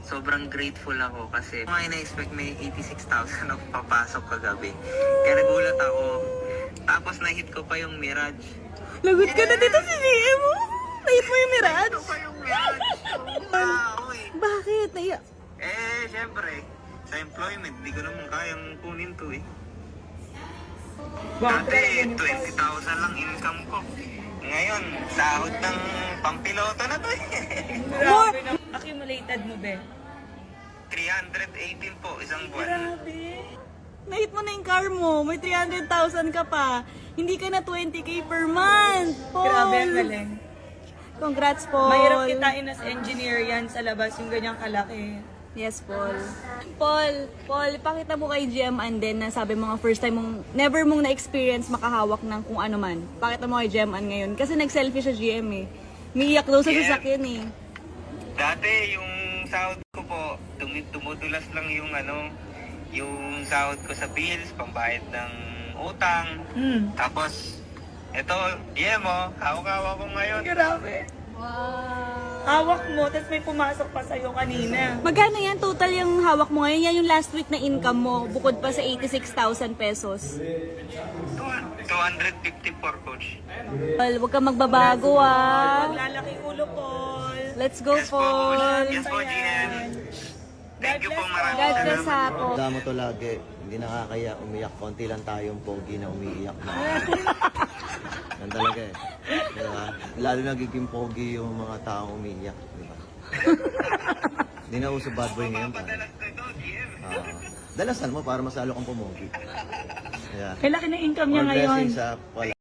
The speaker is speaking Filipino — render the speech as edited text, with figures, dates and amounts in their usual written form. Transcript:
sobrang grateful ako kasi mga ina-expect may 86,000 na papasok kagabi. Kaya nagulat ako. Tapos na-hit ko pa yung Mirage. Lagot ka na dito sa GM mo. Nahit mo yung Mirage. Ito pa yung Mirage. Wow, eh. Bakit? Naiya. Syempre, sa employment, di ko naman kayang kunin to eh. Bakit? Dati, 20,000 lang income ko. Ngayon, sahod ng pampiloto na to eh. More! Accumulated mo, be? 318 po, isang buwan. Grabe. Nahit mo na yung car mo. May 300,000 ka pa. Hindi ka na 20k per month. Paul. Grabe, ang galing. Congrats, Paul. Mahirap kitain as engineer yan sa labas, yung ganyang kalaki. Yes, Paul. Paul, pakita mo kay GM and then na sabi mo nga first time mong, never mong na-experience makahawak ng kung ano man. Pakita mo kay GM and ngayon. Kasi nag-selfie siya GM eh. Umiiyak daw sa sasakyan eh. Dati, yung sahod ko po, tumutulas lang yung yung sahod ko sa bills, pambayad ng utang. Tapos, eto, hawak-hawak ko ngayon. Grabe. Hawak mo, tapos may pumasok pa sa'yo kanina. Magkano yan total yung hawak mo ngayon? Yan yung last week na income mo, bukod pa sa 86,000 pesos. 254, coach. Paul, huwag ka magbabago ah. Maglalaki ulo, Paul. Let's go, Yes po, Paul. coach. Yes po, GM. Thank you po, maraming God bless salamat. ha, Paul. Tanda mo to lagi, hindi nakakaya umiyak. Konti lang tayong pogi na umiiyak na. Yan talaga eh. Diba? Lalo nagiging pogi yung mga taong umiiyak. Diba? Hindi na uso bad boy ngayon. Padalas ko ito, GM. Dalasan mo para masalo kang pumogi. Kaya, Kailan na income niya all ngayon? blessings sa wala.